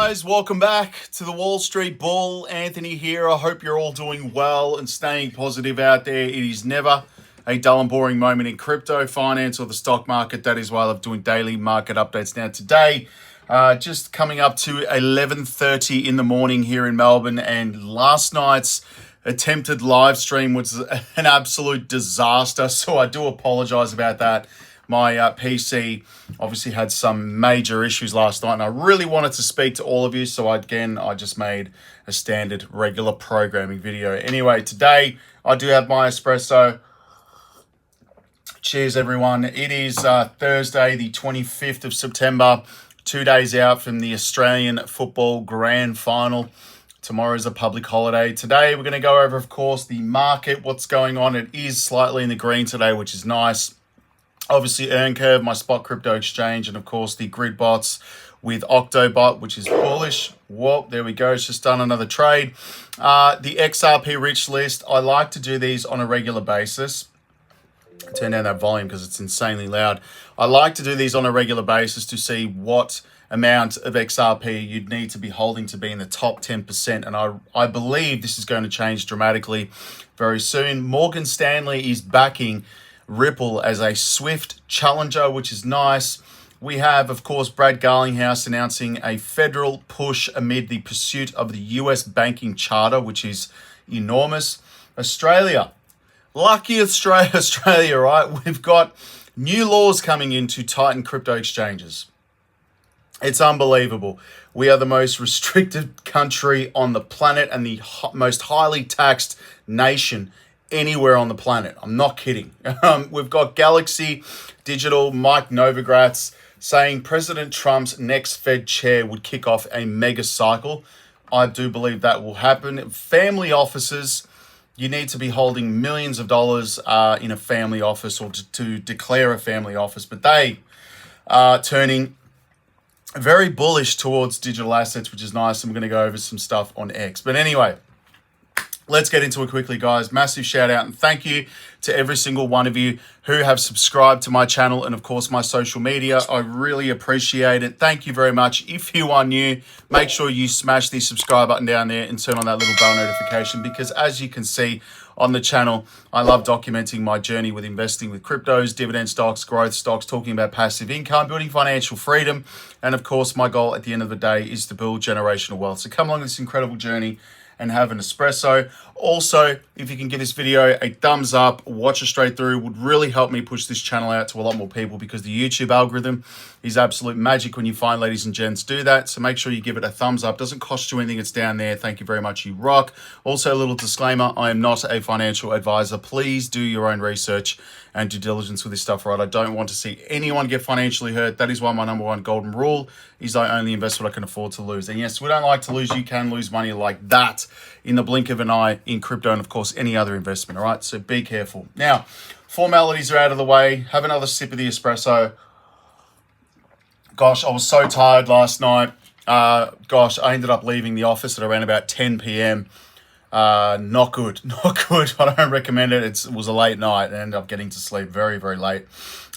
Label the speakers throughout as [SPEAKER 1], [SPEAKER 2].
[SPEAKER 1] guys, welcome back to the Wall Street Bull. Anthony here. I hope you're all doing well and staying positive out there. It is never a dull and boring moment in crypto, finance, or the stock market. That is why I love doing daily market updates. Now today, just coming up to 11:30 in the morning here in Melbourne, and last night's attempted live stream was an absolute disaster, so I do apologize about that. My PC obviously had some major issues last night, and I really wanted to speak to all of you, so I just made a standard regular programming video. Anyway, today I do have my espresso. Cheers, everyone. It is Thursday, the 25th of September, 2 days out from the Australian Football Grand Final. Tomorrow's a public holiday. Today we're going to go over, of course, the market, what's going on. It is slightly in the green today, which is nice. Obviously, EarnCurve, my spot crypto exchange, and of course the grid bots with Octobot, which is bullish. Whoa, there we go. It's just done another trade. The XRP Rich List. I like to do these on a regular basis. Turn down that volume because it's insanely loud. I like to do these on a regular basis to see what amount of XRP you'd need to be holding to be in the top 10%. And I believe this is going to change dramatically very soon. Morgan Stanley is backing Ripple as a swift challenger, which is nice. We have, of course, Brad Garlinghouse announcing a federal push amid the pursuit of the US banking charter, which is enormous. Australia, lucky Australia, right? We've got new laws coming in to tighten crypto exchanges. It's unbelievable. We are the most restricted country on the planet and the most highly taxed nation anywhere on the planet. I'm not kidding. We've got Galaxy Digital, Mike Novogratz, saying President Trump's next Fed chair would kick off a mega cycle. I do believe that will happen. Family offices, you need to be holding millions of dollars in a family office or to declare a family office, but they are turning very bullish towards digital assets, which is nice. I'm going to go over some stuff on X. But anyway, let's get into it quickly, guys. Massive shout out and thank you to every single one of you who have subscribed to my channel and, of course, my social media. I really appreciate it. Thank you very much. If you are new, make sure you smash the subscribe button down there and turn on that little bell notification, because as you can see on the channel, I love documenting my journey with investing with cryptos, dividend stocks, growth stocks, talking about passive income, building financial freedom. And, of course, my goal at the end of the day is to build generational wealth. So come along this incredible journey and have an espresso. Also, if you can give this video a thumbs up, watch it straight through, would really help me push this channel out to a lot more people, because the YouTube algorithm is absolute magic when you find ladies and gents do that. So make sure you give it a thumbs up. Doesn't cost you anything. It's down there. Thank you very much. You rock. Also, a little disclaimer. I am not a financial advisor. Please do your own research and due diligence with this stuff, right? I don't want to see anyone get financially hurt. That is why my number one golden rule is I only invest what I can afford to lose. And yes, we don't like to lose. You can lose money like that in the blink of an eye in crypto and, of course, any other investment, all right? So be careful. Now, formalities are out of the way. Have another sip of the espresso. Gosh, I was so tired last night. I ended up leaving the office at around about 10 p.m. Not good. I don't recommend it. It was a late night and ended up getting to sleep very, very late.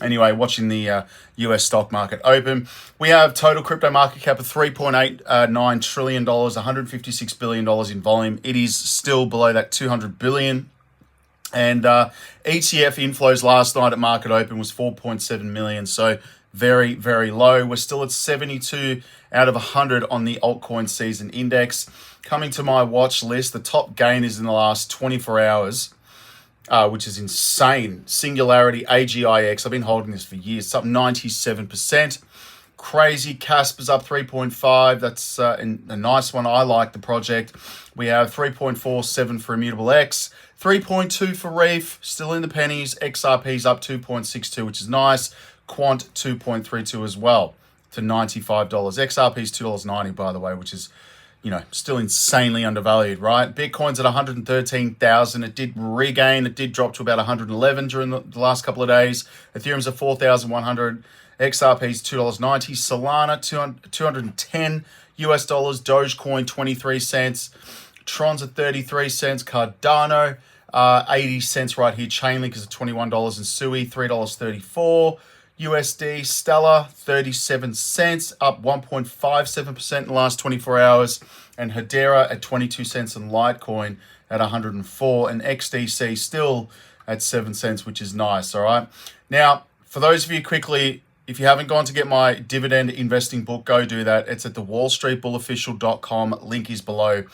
[SPEAKER 1] Anyway, watching the US stock market open. We have total crypto market cap of $3.89 trillion, $156 billion in volume. It is still below that $200 billion. And ETF inflows last night at market open was 4.7 million. So very, very low. We're still at 72 out of 100 on the altcoin season index. Coming to my watch list, the top gainers in the last 24 hours, which is insane. Singularity, AGIX. I've been holding this for years. It's up 97%. Crazy. Casper's up 3.5. That's a nice one. I like the project. We have 3.47 for Immutable X. 3.2 for Reef. Still in the pennies. XRP's up 2.62, which is nice. Quant 2.32 as well to $95. XRP's $2.90, by the way, which is, still insanely undervalued, right? Bitcoin's at 113,000. It did regain. It did drop to about 111 during the last couple of days. Ethereum's at 4,100. XRP's $2.90. Solana, $210 US. Dogecoin, 23 cents. Tron's at 33 cents. Cardano, 80 cents right here. Chainlink is at $21. And Sui, $3.34. USD Stellar, 37 cents, up 1.57% in the last 24 hours. And Hedera at 22 cents, and Litecoin at 104. And XDC still at 7 cents, which is nice, all right? Now, for those of you quickly, if you haven't gone to get my dividend investing book, go do that. It's at the wallstreetbullofficial.com. Link is below.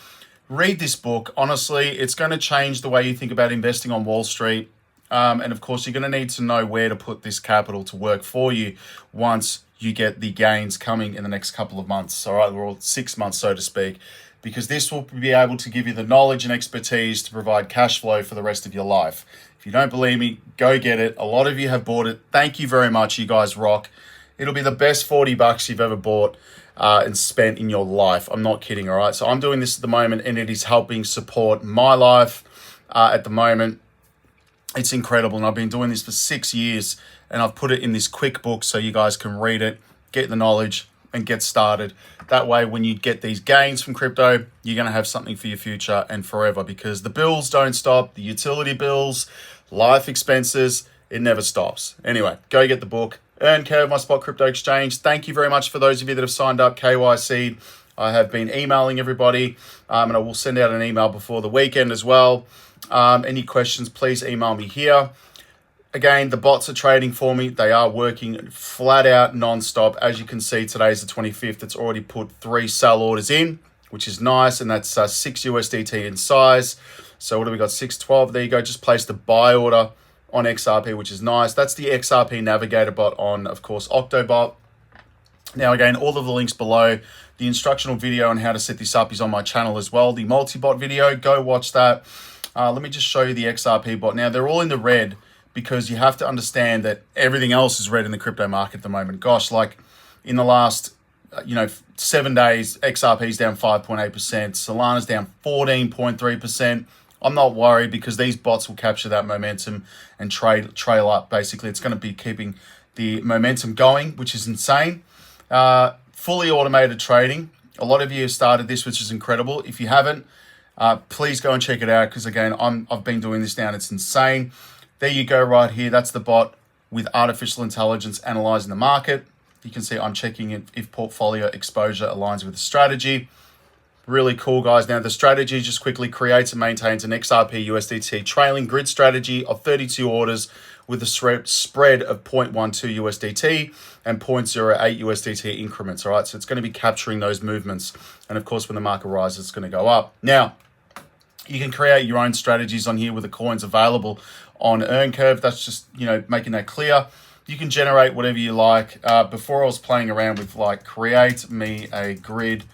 [SPEAKER 1] Read this book. Honestly, it's going to change the way you think about investing on Wall Street. And of course, you're going to need to know where to put this capital to work for you once you get the gains coming in the next couple of months, all right, or 6 months, so to speak, because this will be able to give you the knowledge and expertise to provide cash flow for the rest of your life. If you don't believe me, go get it. A lot of you have bought it. Thank you very much. You guys rock. It'll be the best $40 you've ever bought and spent in your life. I'm not kidding, all right? So I'm doing this at the moment, and it is helping support my life at the moment. It's incredible, and I've been doing this for 6 years, and I've put it in this quick book so you guys can read it, get the knowledge, and get started. That way, when you get these gains from crypto, you're going to have something for your future and forever, because the bills don't stop, the utility bills, life expenses, it never stops. Anyway, go get the book. Earn Curve, my spot crypto exchange. Thank you very much for those of you that have signed up, KYC. I have been emailing everybody, and I will send out an email before the weekend as well. Any questions, please email me here. Again, the bots are trading for me. They are working flat out non-stop. As you can see, today's the 25th. It's already put 3 sell orders in, which is nice. And that's 6 USDT in size. So what do we got? 612. There you go. Just placed a buy order on XRP, which is nice. That's the XRP Navigator bot on, of course, Octobot. Now, again, all of the links below. The instructional video on how to set this up is on my channel as well. The multi-bot video, go watch that. Let me just show you the XRP bot. Now, they're all in the red because you have to understand that everything else is red in the crypto market at the moment. Gosh, like in the last, 7 days, XRP's down 5.8%. Solana's down 14.3%. I'm not worried because these bots will capture that momentum and trail up. Basically, it's going to be keeping the momentum going, which is insane. Fully automated trading. A lot of you have started this, which is incredible. If you haven't, please go and check it out because, again, I've been doing this now and it's insane. There you go right here. That's the bot with artificial intelligence analyzing the market. You can see I'm checking if portfolio exposure aligns with the strategy. Really cool, guys. Now, the strategy just quickly creates and maintains an XRP USDT trailing grid strategy of 32 orders with a spread of 0.12 USDT and 0.08 USDT increments, all right? So it's going to be capturing those movements. And, of course, when the market rises, it's going to go up. Now, you can create your own strategies on here with the coins available on Earn Curve. That's just, making that clear. You can generate whatever you like. Before I was playing around with, create me a grid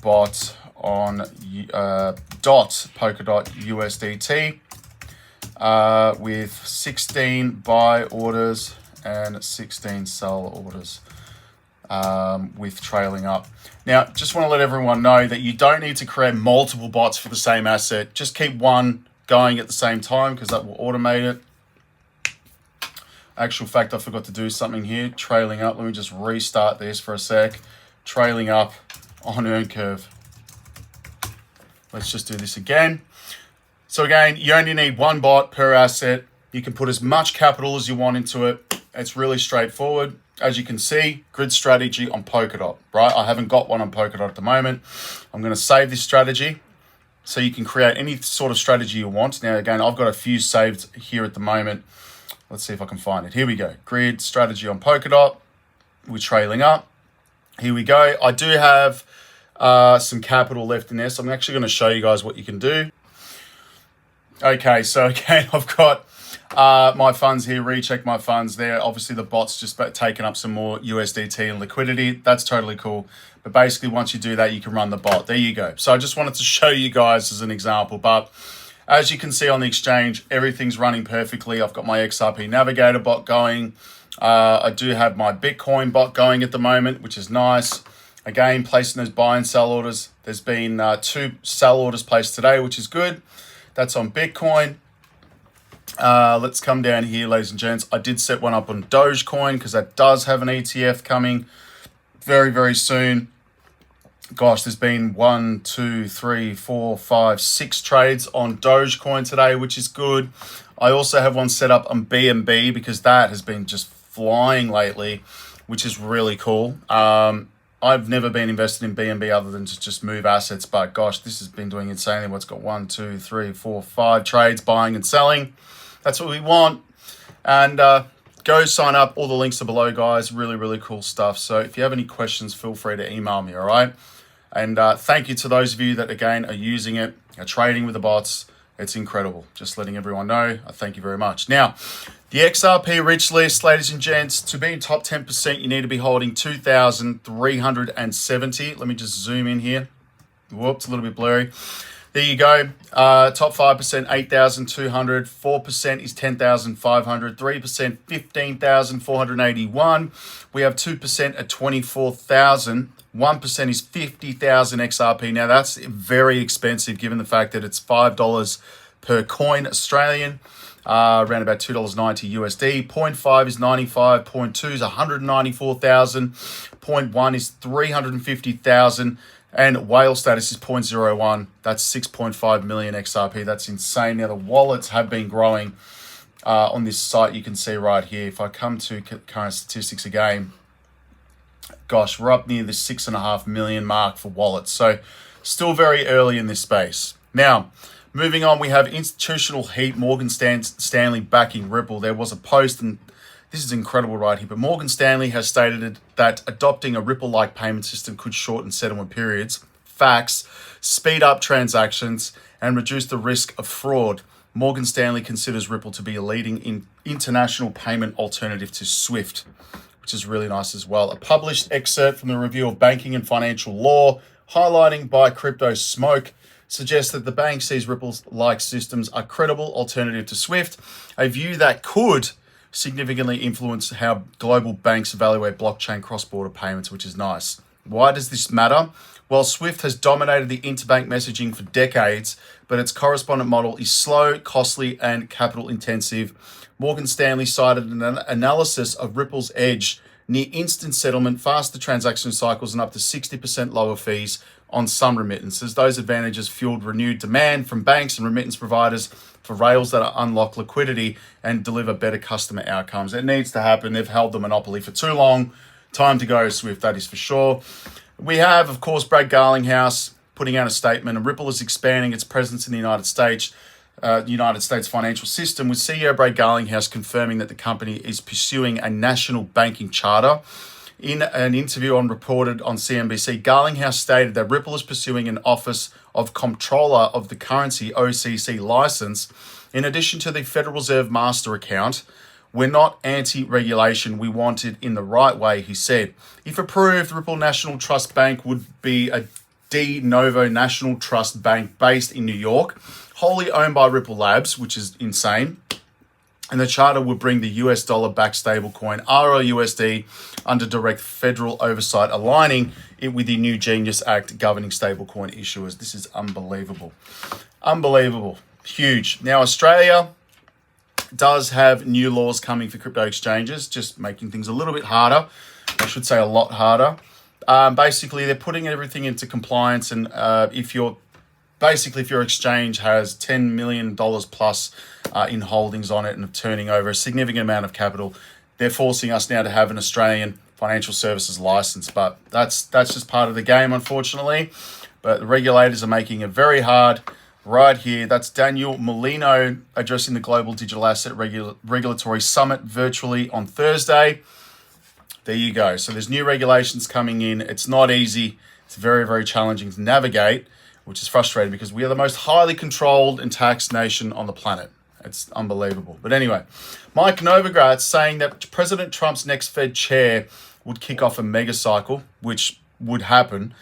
[SPEAKER 1] bot on Polkadot USDT with 16 buy orders and 16 sell orders with trailing up. Now, just want to let everyone know that you don't need to create multiple bots for the same asset. Just keep one going at the same time because that will automate it. Actual fact, I forgot to do something here. Trailing up. Let me just restart this for a sec. Trailing up on Earn Curve. Let's just do this again. So again, you only need one bot per asset. You can put as much capital as you want into it. It's really straightforward. As you can see, grid strategy on Polkadot, right? I haven't got one on Polkadot at the moment. I'm going to save this strategy so you can create any sort of strategy you want. Now, again, I've got a few saved here at the moment. Let's see if I can find it. Here we go. Grid strategy on Polkadot. We're trailing up. Here we go. I do have some capital left in there, so I'm actually going to show you guys what you can do. Okay, so again, I've got my funds here, recheck my funds there. Obviously, the bot's just taken up some more USDT and liquidity. That's totally cool. But basically, once you do that, you can run the bot. There you go. So I just wanted to show you guys as an example. But as you can see on the exchange, everything's running perfectly. I've got my XRP Navigator bot going. I do have my Bitcoin bot going at the moment, which is nice. Again, placing those buy and sell orders. There's been 2 sell orders placed today, which is good. That's on Bitcoin. Let's come down here, ladies and gents. I did set one up on Dogecoin because that does have an ETF coming very, very soon. Gosh, there's been 1, 2, 3, 4, 5, 6 trades on Dogecoin today, which is good. I also have one set up on BNB because that has been just flying lately, which is really cool. I've never been invested in BNB other than to just move assets, but gosh, this has been doing insanely. What's got 1, 2, 3, 4, 5 trades, buying and selling. That's what we want. And go sign up. All the links are below, guys. Really, really cool stuff. So if you have any questions, feel free to email me, all right? And thank you to those of you that, again, are using it, are trading with the bots. It's incredible. Just letting everyone know. I thank you very much. Now, the XRP Rich List, ladies and gents, to be in top 10%, you need to be holding 2,370. Let me just zoom in here. Whoops, a little bit blurry. There you go. Top 5%, 8,200. 4% is 10,500. 3%, 15,481. We have 2% at 24,000. 1% is 50,000 XRP. Now, that's very expensive given the fact that it's $5 per coin Australian, around about $2.90 USD. 0.5 is 95. 0.2 is 194,000. 0.1 is 350,000. And whale status is 0.01. That's 6.5 million XRP. That's insane. Now, the wallets have been growing on this site. You can see right here. If I come to current statistics again, gosh, we're up near the 6.5 million mark for wallets. So still very early in this space. Now, moving on, we have institutional heat. Morgan Stanley backing Ripple. There was a post, and this is incredible right here, but Morgan Stanley has stated that adopting a Ripple-like payment system could shorten settlement periods, facts, speed up transactions, and reduce the risk of fraud. Morgan Stanley considers Ripple to be a leading international payment alternative to SWIFT, which is really nice as well. A published excerpt from the Review of Banking and Financial Law, highlighting by Crypto Smoke, suggests that the bank sees Ripple-like systems are credible alternative to SWIFT, a view that could significantly influence how global banks evaluate blockchain cross-border payments, which is nice. Why does this matter? Well, SWIFT has dominated the interbank messaging for decades, but its correspondent model is slow, costly, and capital intensive. Morgan Stanley cited an analysis of Ripple's edge, near instant settlement, faster transaction cycles, and up to 60% lower fees on some remittances. Those advantages fueled renewed demand from banks and remittance providers for rails that unlock liquidity and deliver better customer outcomes. It needs to happen. They've held the monopoly for too long. Time to go, SWIFT, that is for sure. We have, of course, Brad Garlinghouse putting out a statement, and Ripple is expanding its presence in the United States financial system, with CEO Brad Garlinghouse confirming that the company is pursuing a national banking charter. In an interview reported on CNBC, Garlinghouse stated that Ripple is pursuing an Office of Comptroller of the Currency (OCC) license. In addition to the Federal Reserve Master Account, we're not anti-regulation. We want it in the right way, he said. If approved, Ripple National Trust Bank would be a de novo national trust bank based in New York, wholly owned by Ripple Labs, which is insane. And the charter would bring the US dollar-backed stablecoin RLUSD under direct federal oversight, aligning it with the new Genius Act governing stablecoin issuers. This is unbelievable. Unbelievable. Huge. Now, Australia does have new laws coming for crypto exchanges, just making things a little bit harder. I should say a lot harder. Basically, they're putting everything into compliance, and if your exchange has $10 million plus in holdings on it and turning over a significant amount of capital, they're forcing us now to have an Australian financial services license. But that's just part of the game, unfortunately. But the regulators are making it very hard right here. That's Daniel Molino addressing the Global Digital Asset Regulatory Summit virtually on Thursday. There you go. So there's new regulations coming in. It's not easy. It's very, very challenging to navigate, which is frustrating because we are the most highly controlled and taxed nation on the planet. It's unbelievable. But anyway, Mike Novogratz saying that President Trump's next Fed chair would kick off a mega cycle, which would happen.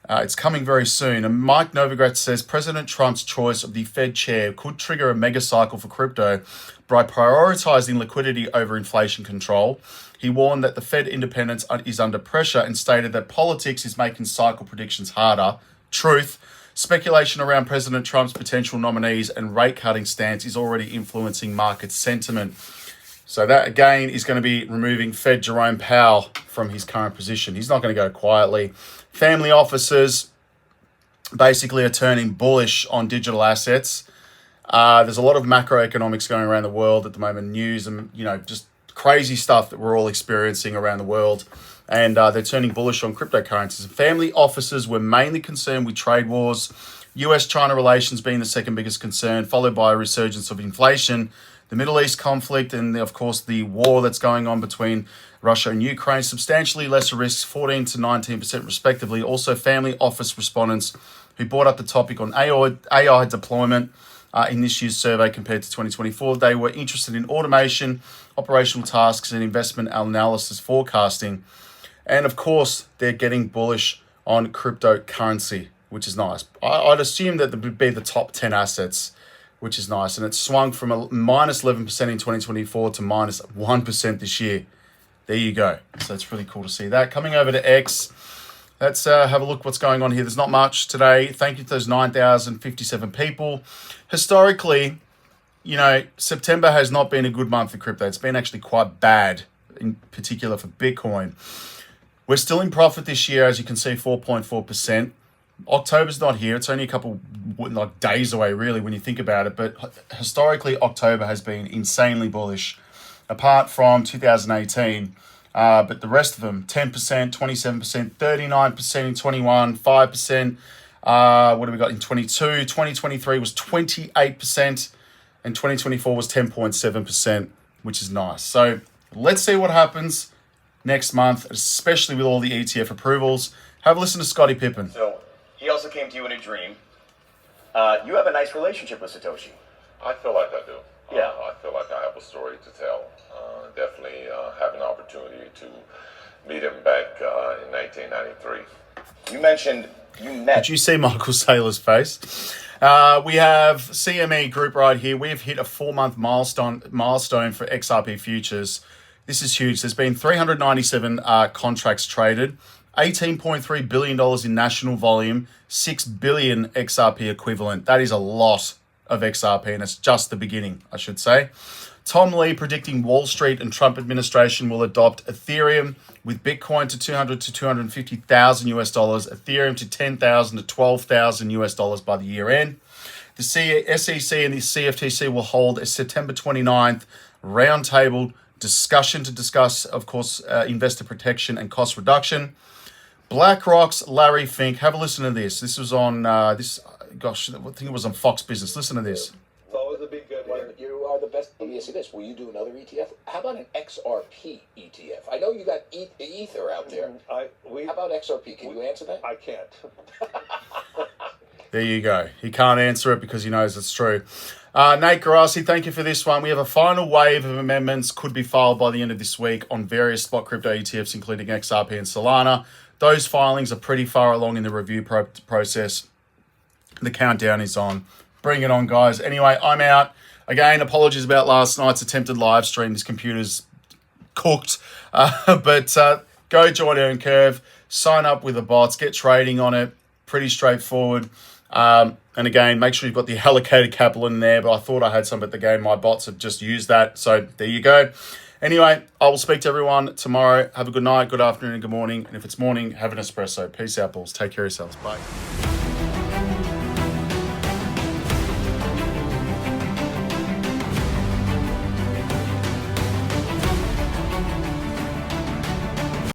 [SPEAKER 1] It's coming very soon. And Mike Novogratz says President Trump's choice of the Fed chair could trigger a mega cycle for crypto by prioritizing liquidity over inflation control. He warned that the Fed independence is under pressure and stated that politics is making cycle predictions harder. Truth. Speculation around President Trump's potential nominees and rate-cutting stance is already influencing market sentiment. So that, again, is going to be removing Fed Jerome Powell from his current position. He's not going to go quietly. Family offices basically are turning bullish on digital assets. There's a lot of macroeconomics going around the world at the moment, news and, just crazy stuff that we're all experiencing around the world. And they're turning bullish on cryptocurrencies. Family offices were mainly concerned with trade wars, US-China relations being the second biggest concern, followed by a resurgence of inflation, the Middle East conflict, and of course the war that's going on between Russia and Ukraine. Substantially lesser risks, 14 to 19% respectively. Also, family office respondents who brought up the topic on AI deployment in this year's survey compared to 2024. They were interested in automation, operational tasks, and investment analysis forecasting. And of course, they're getting bullish on cryptocurrency, which is nice. I'd assume that would be the top 10 assets, which is nice. And it's swung from a minus 11% in 2024 to minus 1% this year. There you go. So it's really cool to see that. Coming over to X, let's have a look what's going on here. There's not much today. Thank you to those 9,057 people. Historically, September has not been a good month for crypto. It's been actually quite bad, in particular for Bitcoin. We're still in profit this year, as you can see, 4.4%. October's not here. It's only a couple days away, really, when you think about it. But historically, October has been insanely bullish, apart from 2018. But the rest of them, 10%, 27%, 39% in 21, 5%. What have we got in 22? 2023 was 28%, and 2024 was 10.7%, which is nice. So let's see what happens next month, especially with all the ETF approvals. Have a listen to Scottie Pippen.
[SPEAKER 2] So he also came to you in a dream. You have a nice relationship with Satoshi.
[SPEAKER 3] I feel like I do.
[SPEAKER 2] Yeah.
[SPEAKER 3] I feel like I have a story to tell. Definitely have an opportunity to meet him back in 1993.
[SPEAKER 2] You mentioned you met.
[SPEAKER 1] Did you see Michael Saylor's face? We have CME Group right here. We have hit a 4-month milestone for XRP futures. This is huge. There's been 397 contracts traded, $18.3 billion in national volume, 6 billion XRP equivalent. That is a lot of XRP, and it's just the beginning, I should say. Tom Lee predicting Wall Street and Trump administration will adopt Ethereum, with Bitcoin to 200 to 250,000 US dollars, Ethereum to 10,000 to 12,000 US dollars by the year end. The SEC and the CFTC will hold a September 29th roundtable discussion to discuss, of course, investor protection and cost reduction. BlackRock's Larry Fink. Have a listen to this. This was on I think it was on Fox Business. Listen to this.
[SPEAKER 4] It's always a big good one. You are the best. Let me ask you this: will you do another ETF? How about an XRP ETF? I know you got Ether out there. How about XRP? Can you answer that?
[SPEAKER 5] I can't.
[SPEAKER 1] There you go. He can't answer it because he knows it's true. Nate Garassi, thank you for this one. We have a final wave of amendments could be filed by the end of this week on various spot crypto ETFs, including XRP and Solana. Those filings are pretty far along in the review process. The countdown is on. Bring it on, guys. Anyway, I'm out. Again, apologies about last night's attempted live stream. This computer's cooked. But go join Earn Curve. Sign up with the bots. Get trading on it. Pretty straightforward. And again, make sure you've got the allocated capital in there. But I thought I had some, but again, my bots have just used that. So there you go. Anyway, I will speak to everyone tomorrow. Have a good night, good afternoon, and good morning. And if it's morning, have an espresso. Peace out, balls. Take care of yourselves. Bye.